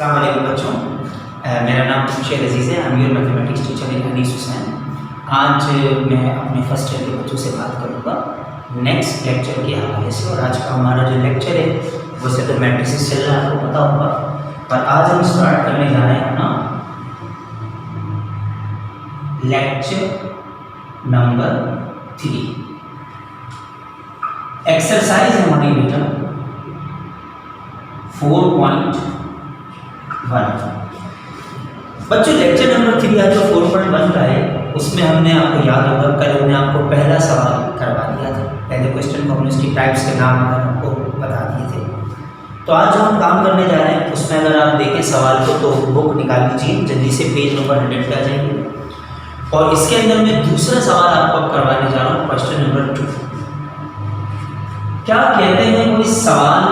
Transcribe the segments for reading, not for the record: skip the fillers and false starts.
अस्सलाम वालेकुम बच्चों, मेरा नाम शेर अजीज़ है। I am your mathematics teacher in Anees Hussain. आज मैं अपने फर्स्ट ईयर के बच्चों से बात करूँगा नेक्स्ट लेक्चर के हवाले से। और आज का हमारा जो लेक्चर है वो से तो मैट्रिसेस चल रहा है, आपको पता होगा, पर आज हम स्टार्ट करने जा रहे हैं अपना लेक्चर नंबर 3। एक्सरसाइज हमारी बेटा 4.1। बच्चों लेक्चर नंबर 3 आज जो 4.1 का है उसमें हमने, आपको याद होगा, कल हमने आपको पहला सवाल करवा दिया था। पहले क्वेश्चन को हमने उसकी टाइप्स के नाम आपको बता दिए थे। तो आज जो हम काम करने जा रहे हैं उसमें अगर आप देखें सवाल को तो बुक निकाल लीजिए, जल्दी से पेज नंबर 100 पे आ जाएंगे। और इसके अंदर मैं दूसरा सवाल आपको करवाने जा रहा हूँ, क्वेश्चन नंबर 2। क्या कहते हैं वो इस सवाल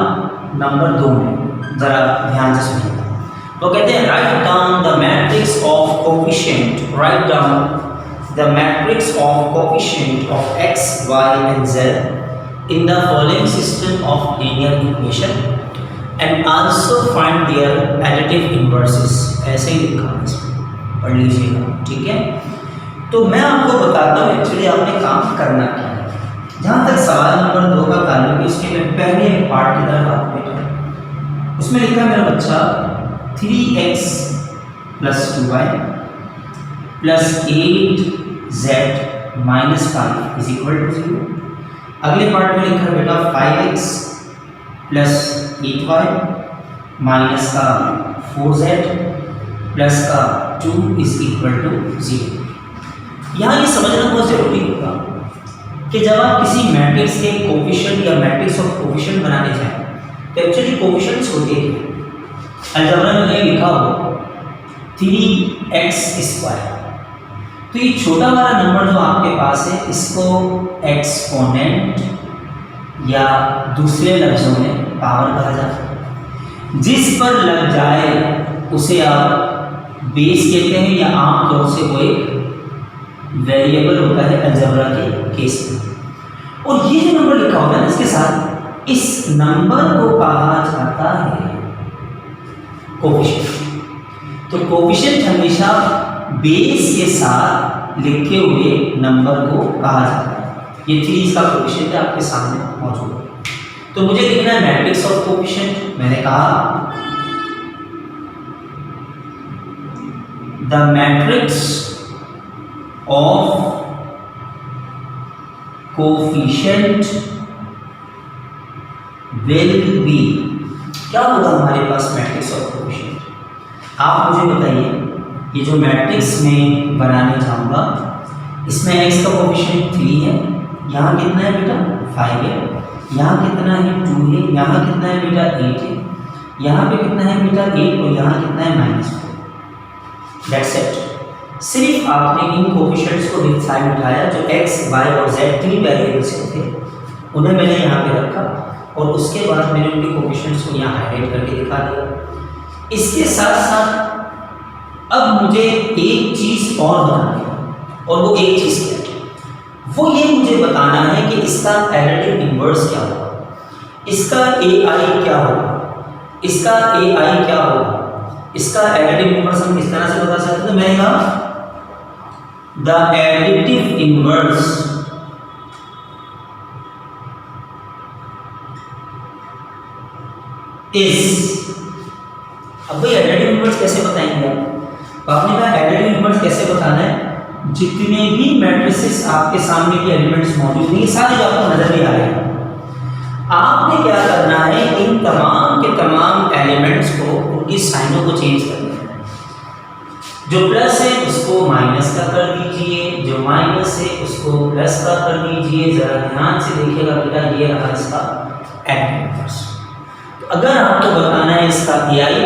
नंबर 2 में, जरा ध्यान से सुनिएगा। वो कहते हैं write down the matrix of coefficient, write down the matrix of coefficient of x, y and z in the following system of linear equation and also find their additive inverses। ऐसे ही लिखा है इसमें, पढ़ लीजिएगा, ठीक है। तो मैं आपको बताता हूँ एक्चुअली आपने काम करना क्या है। जहाँ तक सवाल नंबर 2 का ताल्लुक है उसके मैं पहले पार्ट की तरफ आप बैठे, उसमें लिखा है मेरा बच्चा 3x + 2y + 8z - 5 = 0। अगले पार्ट में लिखा है बेटा 5x + 8y - 4z + 2 = 0। यहाँ ये समझना बहुत ज़रूरी होगा कि जब आप किसी मैट्रिक्स के कोफिशिएंट या मैट्रिक्स ऑफ कोफिशिएंट बनाने जाएं तो एक्चुअली कोफिशिएंट्स होते हैं। अलजेब्रा में ये लिखा हो 3x², तो ये छोटा वाला नंबर जो आपके पास है इसको एक्सपोनेंट या दूसरे लफ्जों में पावर कहा जाता है। जिस पर लग जाए उसे आप बेस कहते हैं, या आमतौर से वो एक वेरिएबल होता है अलजेब्रा के केस में। और ये जो नंबर लिखा होता है ना इसके साथ, इस नंबर को कहा जाता है कोफिशिएंट। तो कोफिशिएंट हमेशा बेस के साथ लिखे हुए नंबर को कहा जाता है। ये 3 इसका कोफिशिएंट है, आपके सामने मौजूद है। तो मुझे लिखना है मैट्रिक्स ऑफ कोफिशिएंट। मैंने कहा the matrix of coefficient will be, क्या होगा हमारे पास मैट्रिक्स ऑफ कोफिशिएंट? आप मुझे बताइए, ये जो मैट्रिक्स में बनाने जाऊंगा इसमें x का कोफिशिएंट 3 है, यहाँ कितना है बेटा 5 है, यहाँ कितना है 2 है, यहाँ कितना है बेटा 8 है, यहाँ पे कितना है बेटा 8 और यहाँ कितना है -4। That's it. सिर्फ आपने इन कोफिशिएंट्स को एक साइड उठाया, जो x, y और z 3 वेरिएबल्स थे उन्हें मैंने यहाँ पे रखा, और उसके बाद मैंने उनके कोफिशिएंट्स को यहाँ हाईलाइट करके दिखा दिया। इसके साथ साथ अब मुझे एक चीज़ और बतानी है, और वो एक चीज़ क्या है, वो ये मुझे बताना है कि इसका एडिटिव इन्वर्स क्या होगा, इसका AI क्या होगा, इसका AI क्या होगा, इसका एडिटिव इन्वर्स हम किस तरह से बता सकते हैं। तो मैंने कहा द एडिटिव इन्वर्स इज, अब भाई एडिटिव इन्वर्स कैसे बताएंगे आप? तो आपने कहा एडिटिव इन्वर्स कैसे बताना है, जितने भी मैट्रिसेस आपके सामने के एलिमेंट्स मौजूद हैं ये सारे जो आपको नजर नहीं आ रहे हैं, आपने क्या करना है, इन तमाम के तमाम एलिमेंट्स को, उनकी साइनों को चेंज करना है। जो प्लस है उसको माइनस का कर दीजिए, जो माइनस है उसको प्लस का कर दीजिए। जरा ध्यान से देखिएगा बेटा, ये रहा इसका एडिटिव इन्वर्स। अगर आपको बताना है इसका AI,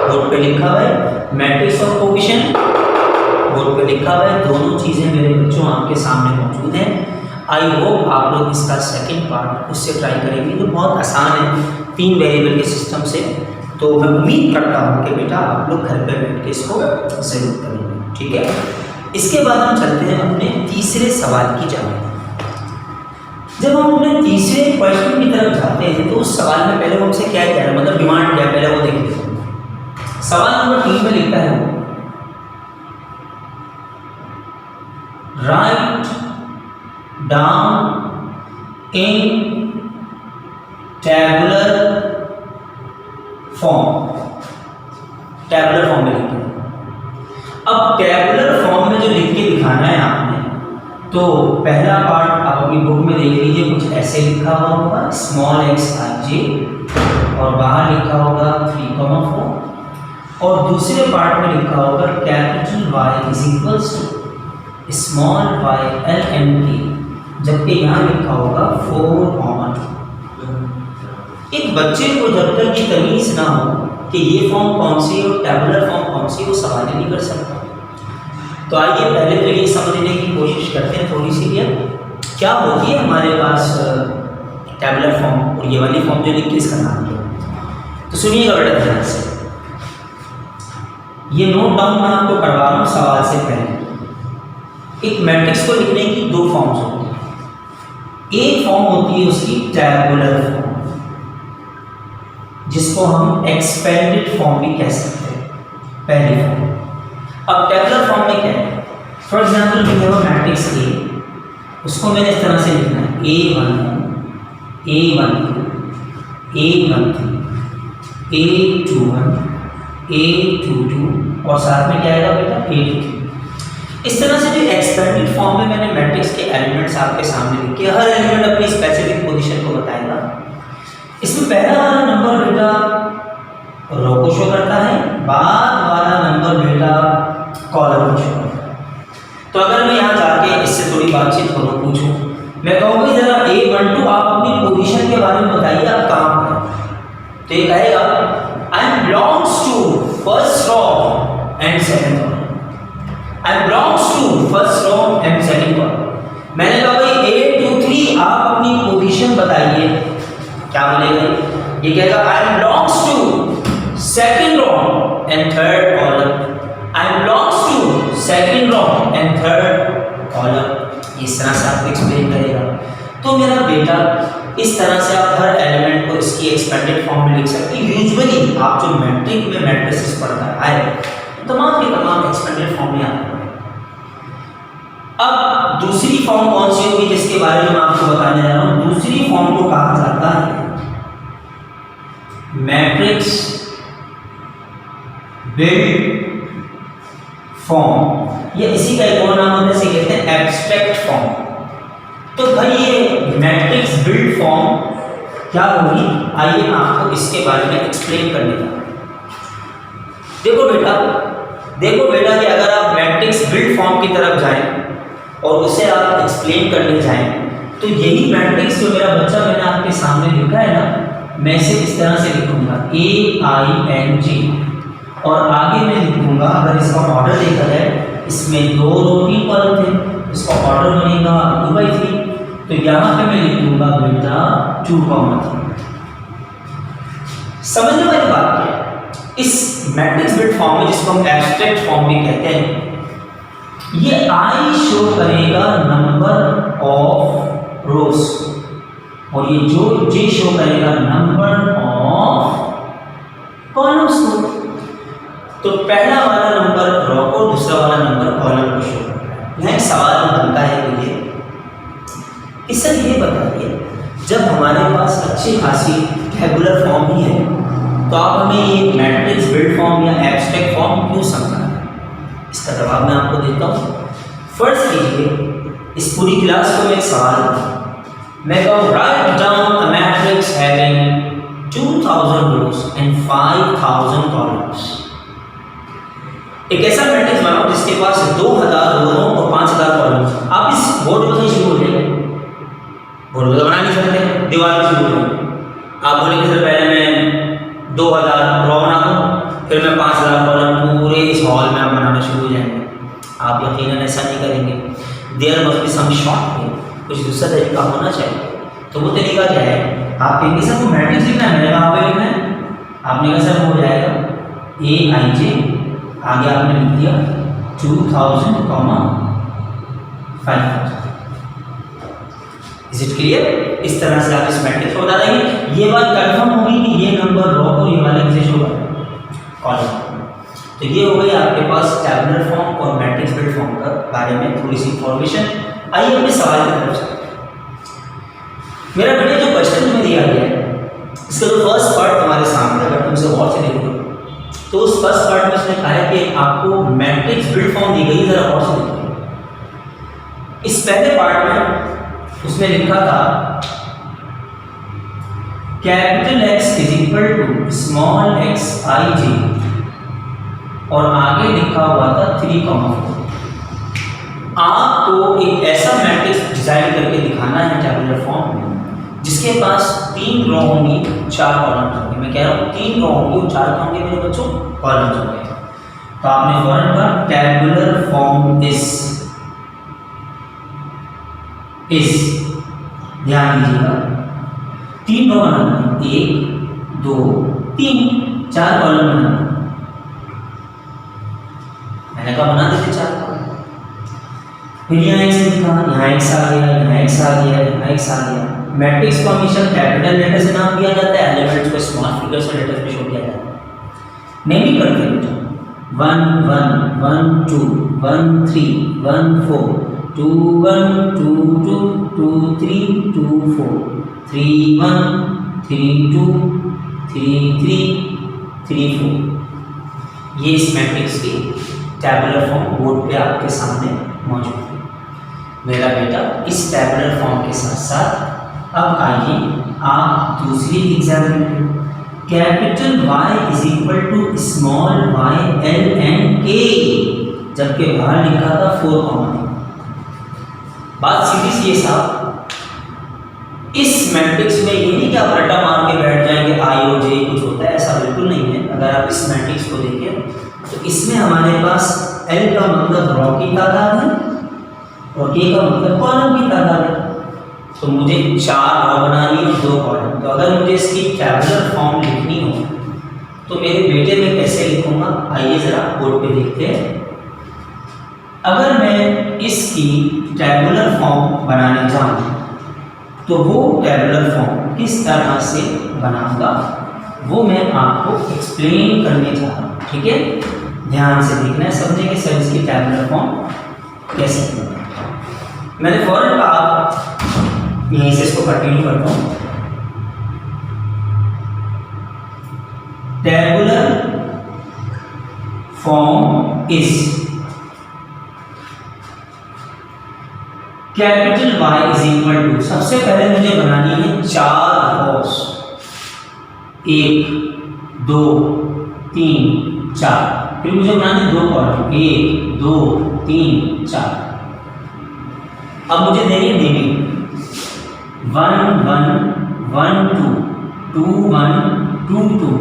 बोर्ड पे लिखा हुआ है, मैट्रिक्स ऑफ कोफिशिएंट बोर्ड पे लिखा हुआ है, दोनों चीज़ें मेरे बच्चों आपके सामने मौजूद हैं। आई होप आप लोग इसका सेकंड पार्ट उससे ट्राई करेंगे, जो बहुत आसान है 3 वेरिएबल के सिस्टम से। तो मैं उम्मीद करता हूँ कि बेटा आप लोग घर पे बैठ के इसको ज़रूर करेंगे, ठीक है। इसके बाद हम चलते हैं अपने तीसरे सवाल की जानिब। जब हम अपने तीसरे क्वेश्चन की तरफ जाते हैं तो उस सवाल में पहले वो हमसे क्या कह रहा है, मतलब डिमांड क्या है, पहले वो देख लेते हैं। सवाल नंबर 3 में लिखता है वो, write down in tabular form. Tabular form में लिखते हैं। अब टैबुलर फॉर्म में जो लिख के दिखाना है आपने, तो पहला पार्ट आप अपनी बुक में देख लीजिए, कुछ ऐसे लिखा हुआ होगा स्मॉल एक्स आई जे, और बाहर लिखा होगा 3,4, और दूसरे पार्ट में लिखा होगा capital y is equals to small y L N T, जबकि यहाँ लिखा होगा 4,2। एक बच्चे को जब तक ये तमीज़ ना हो कि ये फॉर्म कौन सी है और टैबुलर फॉर्म कौन सी है, वो सवाल ही नहीं कर सकता। तो आइए पहले तो ये समझने की कोशिश करते हैं थोड़ी सी, क्या होती है हमारे पास टैबुलर फॉर्म और ये वाली फॉर्म जो लिखी इसका नाम क्या है। तो सुनिएगा बेटा ध्यान से, ये नोट डाउन मैं आपको करवा रहा हूँ सवाल से पहले। एक मैट्रिक्स को लिखने की दो फॉर्म्स होती हैं। एक फॉर्म होती है उसकी टैबुलर फॉर्म, जिसको हम एक्सपेंडेड फॉर्म भी कह सकते हैं, पहली फॉर्म। अब टैबुलर फॉर्म में क्या है, for example we have a matrix A, उसको मैंने इस तरह से लिखना है A11 A12 A13 A21 A22 और साथ में क्या आएगा बेटा A23। इस तरह से जो एक्सपेंडेड फॉर्म में मैंने मैट्रिक्स के एलिमेंट्स आपके सामने लिखे, हर एलिमेंट अपनी स्पेसिफिक पोजीशन को बताएगा। इसमें पहला वाला नंबर बेटा रो को शो करता है, बाद वाला नंबर बेटा कॉलम को शो करता है। तो अगर मैं यहाँ जाके इससे थोड़ी बातचीत करूँ, पूछूं, मैं कहूँगा जरा A12 आप अपनी पोजीशन के बारे में बताइए, आप कहाँ पर। तो ये कहेगा I belongs to first row and second column, I belongs to first row and second column. मैंने कहा भाई A23 आप अपनी पोजीशन बताइए, क्या बोलेगा ये कहेगा I belongs to second row and third column, I belongs to second row and third column. इस तरह से आपको एक्सप्लेन करेगा। तो मेरा बेटा इस तरह से आप हर एलिमेंट को इसकी एक्सपेंडेड फॉर्म में लिख सकते हैं। यूजुअली आप जो मैट्रिक में मैट्रिसेस पढ़ता है तमाम के तमाम एक्सपेंडेड फॉर्म में आते हैं। अब दूसरी फॉर्म कौन सी होगी जिसके बारे में मैं आपको बताने जा रहा हूँ। दूसरी फॉर्म को कहा जाता है मैट्रिक्स बिल्ड फॉर्म, या इसी का एक और नाम होता है, इसे कहते हैं एब्स्ट्रैक्ट फॉर्म। तो भाई ये मैट्रिक्स बिल्ड फॉर्म क्या होगी, आइए मैं आपको इसके बारे में एक्सप्लेन करने का। देखो बेटा कि अगर आप मैट्रिक्स बिल्ड फॉर्म की तरफ जाएं और उसे आप एक्सप्लेन करने जाएं, तो यही मैट्रिक्स जो मेरा बच्चा मैंने आपके सामने लिखा है ना, मैं इसे इस तरह से लिखूंगा AING, और आगे मैं लिखूंगा, अगर इसका ऑर्डर देखा जाए, इसमें 2 रो 3 कॉलम थे, इसका ऑर्डर बनेगा 2/3, तो यहाँ पे मैं लिख दूंगा बेटा 2,3। समझने वाली बात क्या है, इस मैट्रिक्स बिल्ड फॉर्म में जिसको हम एब्स्ट्रैक्ट फॉर्म भी कहते हैं, ये I शो करेगा नंबर ऑफ रोज और ये जो J शो करेगा नंबर ऑफ कॉलम्स को। तो पहला वाला नंबर रो को, दूसरा वाला नंबर कॉलम को शो करता है। यहाँ एक सवाल बनता है मुझे, इससे ये बताइए, जब हमारे पास अच्छी खासी टैबुलर फॉर्म ही है, तो आप हमें ये मैट्रिक्स बिल्ड फॉर्म या एब्स्ट्रैक्ट फॉर्म क्यों समझा रहे हैं? इसका जवाब मैं आपको देता हूँ। फर्ज कीजिए इस पूरी क्लास को एक सवाल, मैं कहूँ write down a matrix having 2000 rows and 5000 columns. एक ऐसा मैट्रिक्स बनाओ जिसके पास 2000 रोज़ों और 5000 कॉलम्स। आप इस बोर्ड पर शुरू हो जाएंगे, बोर्ड पर बना नहीं सकते, दीवार पर शुरू हो। आप बोलेंगे सर पहले मैं 2000 रो बना दूँ, फिर मैं 5000 कॉलम, पूरे इस हॉल में आप बनाना शुरू हो जाएंगे। आप यकीनन ऐसा नहीं करेंगे। There must be some shortcut, कुछ दूसरा तरीका होना चाहिए। तो वो तरीका क्या है, आप कहेंगे सर वो मैट्रिक्स लिखना है, मैंने कहा पे लिखना है, आपने कहा सर हो जाएगा AIJ, आगे आपने लिख दिया 2000, 5000। Is it clear? इस तरह से आप इस मैट्रिक्स को बता देंगे। ये बात कंफर्म होगी कि ये नंबर रो को ये वाला किसे शो कर रहा है, कॉलम। तो ये हो गई आपके पास टैबुलर फॉर्म और मैट्रिक्स बिल्ड फॉर्म का बारे में थोड़ी सी इंफॉर्मेशन। आइए अपने सवाल की तरफ चलते हैं। मेरा बेटे जो क्वेश्चन में दिया गया है इसका जो फर्स्ट पार्ट तुम्हारे सामने अगर तुमसे गौर से देखो तो उस फर्स्ट पार्ट में उसने कहा है कि आपको मैट्रिक्स बिल्ड फॉर्म दी गई, जरा गौर से देखो। इस पहले पार्ट में उसने लिखा था capital X is equal to small x i j और आगे लिखा हुआ था 3,4। आपको एक ऐसा मैट्रिक्स डिजाइन करके दिखाना है टैबुलर फॉर्म में जिसके पास 3 रो होंगी 4 कॉलम होंगे। मैं कह रहा हूँ 3 रो होंगी और 4 होंगे मेरे बच्चों कॉलम्स होंगे। तो आपने फौरन कहा टैबुलर फॉर्म इस ध्यान दीजिएगा 3 रो बनाना, 1 2 3 4 कॉलम बनाना। मैंने कहा बना देते 4 कॉलम। फिर यहाँ x लिखा, यहाँ x आ गया, यहाँ x आ गया, यहाँ x आ गया। मैट्रिक्स को हमेशा कैपिटल लेटर से नाम दिया जाता है, एलिमेंट्स को स्मॉल फिगर से लेटर में शो किया जाता है। नहीं भी करते बेटा 1 1 1 2 1 3 1 4 2 1 2 2 2 3 2 4 3 1 3 2 3 3 3 4। ये इस मैट्रिक्स की टैबुलर फॉर्म बोर्ड पे आपके सामने मौजूद है। मेरा बेटा इस टैबुलर फॉर्म के साथ साथ अब आइए आप दूसरी example capital Y is equal to small y L N K, जबकि बाहर लिखा था 4, बात सीधी सी है साहब। इस मैट्रिक्स में ये नहीं कि आप रट्टा मार के बैठ जाएंगे I O J कुछ होता है, ऐसा बिल्कुल नहीं है। अगर आप इस मैट्रिक्स को देखें तो इसमें हमारे पास L का मतलब रो की तादाद है और K का मतलब कॉलम की तादाद है। तो मुझे 4 रो बनानी है और 2 कॉलम। तो अगर मुझे इसकी टैबुलर फॉर्म लिखनी हो तो मेरे बेटे में कैसे लिखूंगा, आइए जरा बोर्ड पे देखते हैं। अगर मैं इसकी टैबुलर फॉर्म बनाने जाऊँ तो वो टैबुलर फॉर्म किस तरह से बनाऊंगा वो मैं आपको एक्सप्लेन करने जा रहा हूँ, ठीक है। ध्यान से देखना है, समझें कि सर इसकी टैबुलर फॉर्म कैसे बनाऊंगा। मैंने फौरन कहा यहीं से इसको कंटिन्यू करता हूँ। Tabular form is capital Y is equal to, सबसे पहले मुझे बनानी है 4 रोस, 1 2 3 4। फिर मुझे बनाने 2 कॉलम, 1 2 3 4। अब मुझे देनी है नेमिंग 1 1 1 2 2 1 2 2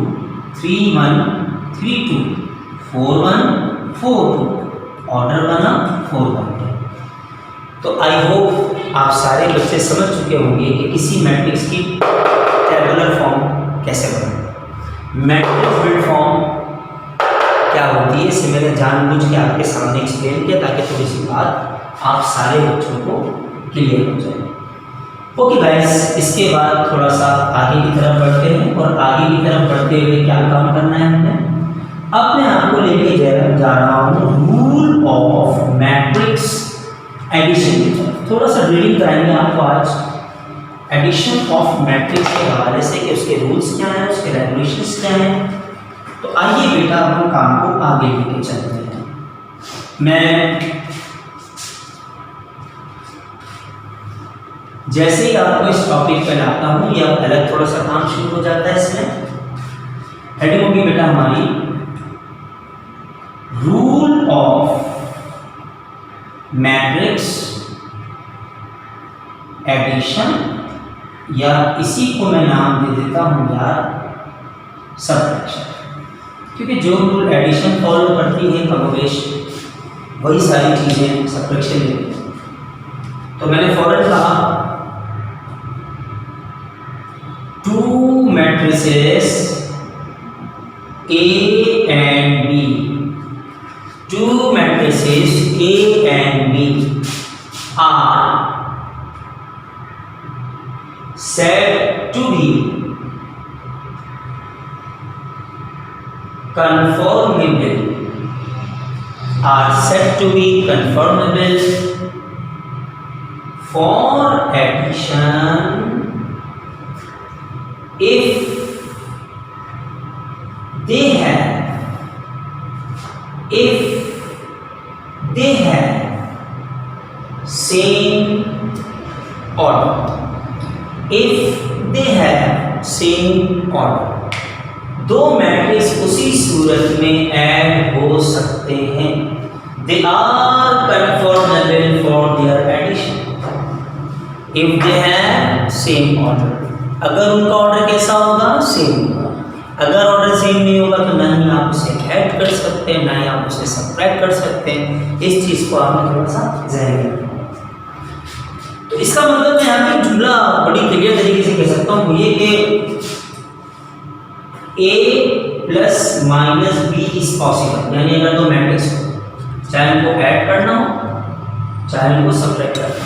3 1 3 2 4 1 4 2। ऑर्डर बना 4 1। तो आई होप आप सारे बच्चे समझ चुके होंगे कि किसी मैट्रिक्स की टैबुलर फॉर्म कैसे बनाए। मैट्रिक्स बिल्ड फॉर्म क्या होती है इसे मैंने जानबूझ के आपके सामने एक्सप्लेन किया ताकि थोड़ी सी बात आप सारे बच्चों को क्लियर हो जाए। ओके गाइस, इसके बाद थोड़ा सा आगे की तरफ बढ़ते हैं और आगे की तरफ बढ़ते हुए क्या काम करना है हमें, अपने आप को लेके जा रहा हूँ रूल ऑफ मैट्रिक्स एडिशन की तरफ। थोड़ा सा रीडिंग कराएंगे आपको आज एडिशन ऑफ मैट्रिक्स के हवाले से कि उसके रूल्स क्या हैं, उसके रेगुलेशंस क्या हैं। तो आइए बेटा हम काम को आगे लेके चलते हैं। मैं जैसे ही आपको इस टॉपिक पे लाता हूँ या अलग थोड़ा सा काम शुरू हो जाता है। इसमें हेडिंग होगी बेटा हमारी रूल ऑफ मैट्रिक्स एडिशन, या इसी को मैं नाम दे देता हूँ यार सबट्रैक्शन, क्योंकि जो रूल एडिशन फॉलो करती है कमोबेश वही सारी चीज़ें सबट्रैक्शन में। तो मैंने फौरन कहा 2 matrices A and B, 2 matrices A and B are said to be conformable are said to be conformable for addition if they have same order. If they have same order, दो matrix उसी सूरत में add हो सकते हैं. They are conformable for their addition if they have same order. अगर उनका order कैसा होगा? सेम होगा. अगर ऑर्डर सेम नहीं होगा तो ना ही आप उसे ऐड कर सकते हैं, ना ही आप उसे सब्ट्रैक्ट कर सकते हैं. इस चीज को आपने थोड़ा सा ज़हन में. तो इसका मतलब मैं यहाँ पे जुमला बड़ी क्लियर तरीके से कह सकता हूँ ये कि a plus minus b is possible. यानी अगर दो मैट्रिक्स हो, चाहे उनको ऐड करना हो चाहे उनको सब्ट्रैक्ट करना हो,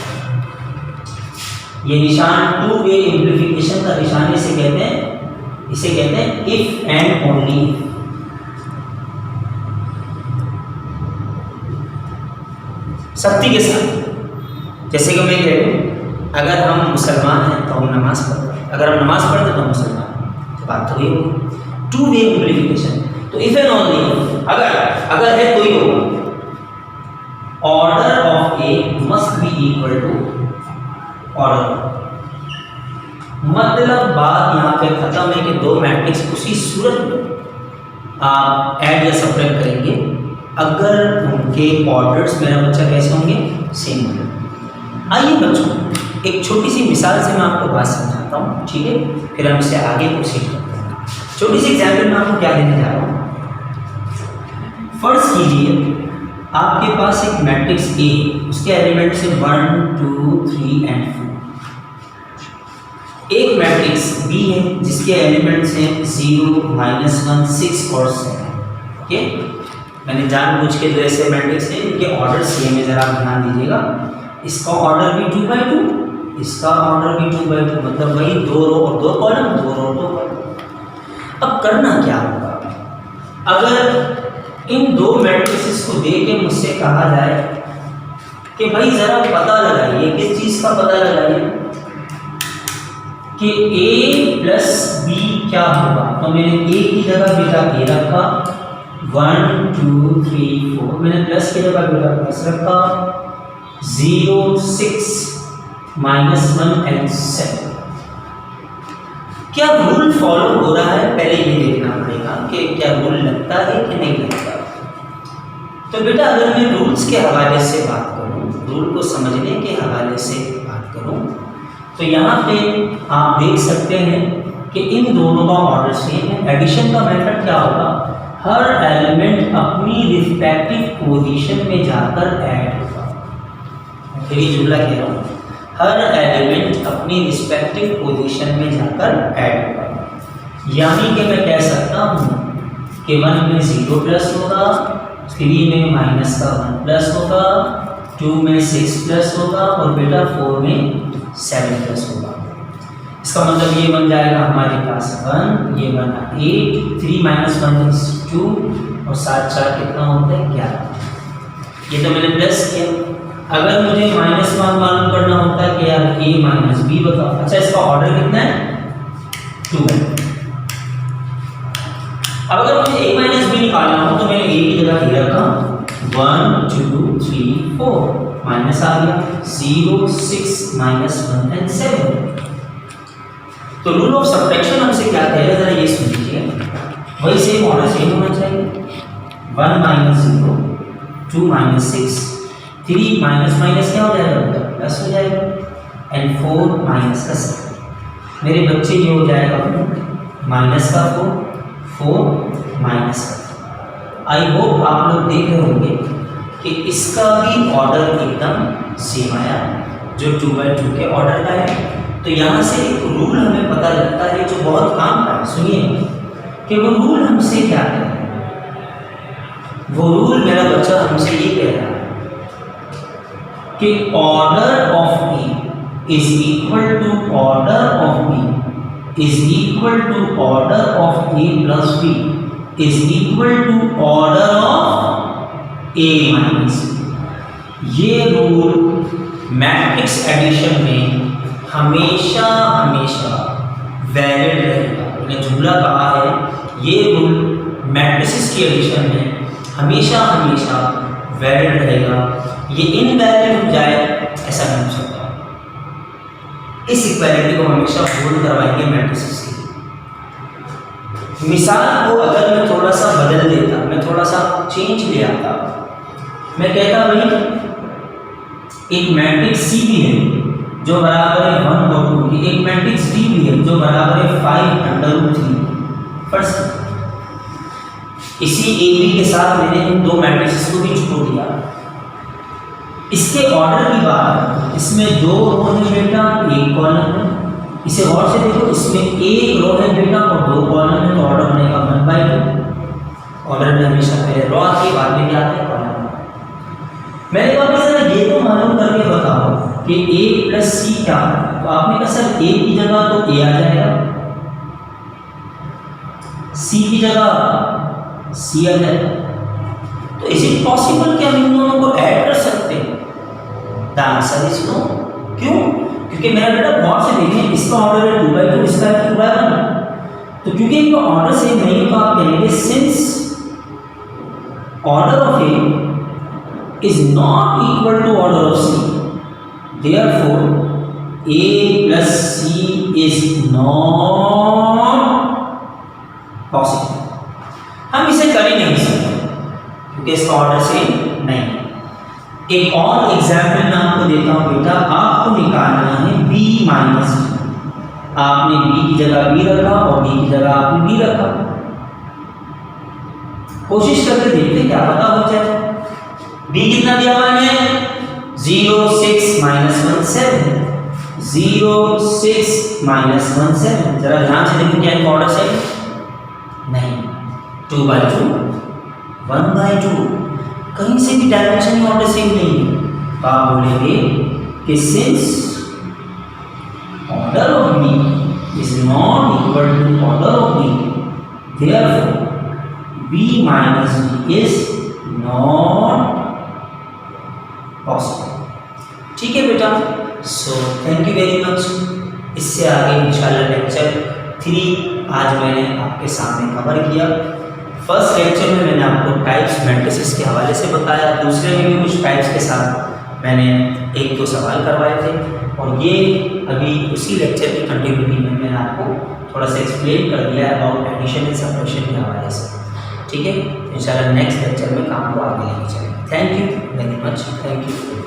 ये निशान टू वे एम्प्लीफिकेशन का निशान इसे कहते हैं इफ एंड ओनली. सख्ती के साथ. जैसे कि मैं कह रहा हूँ अगर हम मुसलमान हैं तो हम नमाज पढ़ते हैं, अगर हम नमाज पढ़ते हैं तो हम मुसलमान हैं. तो बात तो ये होगी टू वे एम्प्लीफिकेशन. तो इफ एंड ओनली अगर है तो ही होगा. Order of A must be equal to order. मतलब बात यहाँ पे खत्म है कि दो मैट्रिक्स उसी सूरत में आप ऐड या सब्ट्रैक्ट करेंगे अगर उनके ऑर्डर्स मेरा बच्चा कैसे होंगे? सेम होंगे. आइए बच्चों एक छोटी सी मिसाल से मैं आपको बात समझाता हूँ, ठीक है? फिर हम इसे आगे प्रोसीड करते हैं. छोटी सी एग्जाम्पल में आपको क्या देने जा रहा हूँ. फर्ज कीजिए आपके पास एक मैट्रिक्स ए, उसके एलिमेंट्स हैं 1 2 3 एंड 4. एक मैट्रिक्स बी है जिसके एलिमेंट्स हैं 0 -1 6 और 7. ओके, मैंने जानबूझ के जो ऐसे मैट्रिक्स हैं इनके ऑर्डर सेम है, जरा ध्यान दीजिएगा. इसका ऑर्डर भी 2/2, इसका ऑर्डर भी 2/2, मतलब वही 2 रो और 2 कॉलम, 2 रो और 2 कॉलम. अब करना क्या होगा? अगर इन दो मैट्रिक्स को दे के मुझसे कहा जाए कि भाई जरा पता लगाइए, किस चीज़ का पता लगाइए कि a प्लस बी क्या होगा, तो मैंने a की जगह बेटा a रखा, 1 2 3 4. मैंने प्लस की जगह बेटा प्लस रखा, 0 6 -1 एंड 7. क्या रूल फॉलो हो रहा है? पहले ये देखना पड़ेगा कि क्या रूल लगता है कि नहीं लगता. तो बेटा अगर मैं रूल्स के हवाले से बात करूं, रूल को समझने के हवाले से बात करूं, तो यहाँ पे आप देख सकते हैं कि इन दोनों का ऑर्डर सेम है. एडिशन का मेथड क्या होगा? हर एलिमेंट अपनी रिस्पेक्टिव पोजीशन में जाकर ऐड होगा. फिर ये जुमला कह रहा हूँ, हर एलिमेंट अपनी रिस्पेक्टिव पोजीशन में जाकर ऐड होगा. यानी कि मैं कह सकता हूँ कि 1 में 0 प्लस होगा, 3 में माइनस का 1 प्लस होगा, 2 में 6 प्लस होगा और बेटा 4 में 7 प्लस होगा. इसका मतलब ये बन जाएगा हमारे पास 1, ये बना 8, 3 - 1 is 2 और 7 4 कितना होता है? 11. ये तो मैंने प्लस किया. अगर मुझे माइनस मान मालूम करना होता है कि यार a माइनस बी बताओ. अच्छा, इसका ऑर्डर कितना है? 2 है. अब अगर मुझे a माइनस बी निकालना हो तो मैंने a की जगह a रखा, 1 2 3 4, माइनस आ गया 0 6 -1 एंड 7. तो रूल ऑफ सब्ट्रैक्शन हमसे क्या कहेगा, जरा ये सुन लीजिए. वही सेम ऑर्डर सेम होना चाहिए. 1 - 0, 2 - 6, 3 माइनस क्या हो जाएगा? प्लस हो जाएगा, एंड 4 माइनस का 7. मेरे बच्चे ये हो जाएगा माइनस का 4 माइनस का 4. आई होप आप लोग देख रहे होंगे कि इसका भी ऑर्डर एकदम सेम आया जो 2/2 के ऑर्डर का है. तो यहाँ से एक रूल हमें पता लगता है जो बहुत काम का है. सुनिए कि वो रूल हमसे क्या कह रहा है. वो रूल मेरा बच्चा हमसे ये कह रहा है कि order of A is equal to order of b is equal to order of A plus b is equal to order of A minus b. ये रूल मैट्रिक्स एडिशन में हमेशा हमेशा वैलिड रहेगा। मैंने जुमला कहा है, ये रूल मैट्रिसेस की एडिशन में हमेशा हमेशा वैलिड रहेगा। ये इनवैलिड हो जाए ऐसा नहीं हो सकता। इस इक्वालिटी को हमेशा होल्ड करवाएंगे मैट्रिसेस की। मिसाल को अगर मैं थोड़ा सा बदल देता, मैं थोड़ा सा चेंज ले आता, मैं कहता भाई एक मैट्रिक्स सी भी है जो बराबर है 1/2 की, एक मैट्रिक्स डी भी है जो बराबर है 5/3 फर्स्ट। इसी ए बी के साथ मैंने इन दो मैट्रिक्स को भी जोड़ दिया। इसके ऑर्डर की बात, इसमें 2 रो है बेटा, 1 कॉलम है। इसे और से देखो, इसमें 1 रो है बेटा और 2 कॉलम है, तो ऑर्डर बनेगा 1/2। ऑर्डर में हमेशा पहले रो आती है, बाद में क्या आता है, कॉलम। मैंने कहा सर ये तो मालूम करके बताओ कि a प्लस सी क्या है, तो आपने कहा सर a की जगह तो a आ जाएगा, c की जगह c आ जाएगा। तो इज इट पॉसिबल कि हम इन दोनों को ऐड कर सकते हैं? The answer is no. क्यों? क्योंकि मेरा बेटा गौर से देखें, इसका ऑर्डर है 2/2, इसका है 2/1। तो क्योंकि इनका ऑर्डर सेम नहीं है तो आप कहेंगे since order of A is not equal to order of C, therefore A plus C is not possible। हम इसे कर ही नहीं सकते क्योंकि इसका ऑर्डर से नहीं। एक और एग्जाम्पल मैं आपको देता हूं बेटा, आपको निकालना है B माइनस बी। आपने B की जगह B रखा और D की जगह आपने B रखा। कोशिश करके देखते क्या पता हो जाए। b कितना दिया हुआ है? 0 6 -1 7। 0 6 -1 7। जरा ध्यान से देखो क्या इनका ऑर्डर सेम नहीं। 2/2 1/2, कहीं से भी डायमेंशन में ऑर्डर सेम नहीं है। तो आप बोलेंगे कि since order of b is not equal to order of b, therefore b minus b is not possible. ठीक है बेटा, so thank you very much. इससे आगे इंशाल्लाह लेक्चर 3 आज मैंने आपके सामने कवर किया। फर्स्ट लेक्चर में मैंने आपको टाइप्स मैट्रिसेस के हवाले से बताया, दूसरे में भी कुछ टाइप्स के साथ मैंने 1-2 सवाल करवाए थे, और ये अभी उसी लेक्चर की कंटिन्यूटी में मैंने आपको थोड़ा सा एक्सप्लेन कर दिया अबाउट एडिशन एंड सबट्रैक्शन के हवाले से। ठीक है, इंशाल्लाह नेक्स्ट लेक्चर में काम को आगे लेके चलेंगे। Thank you very much, thank you.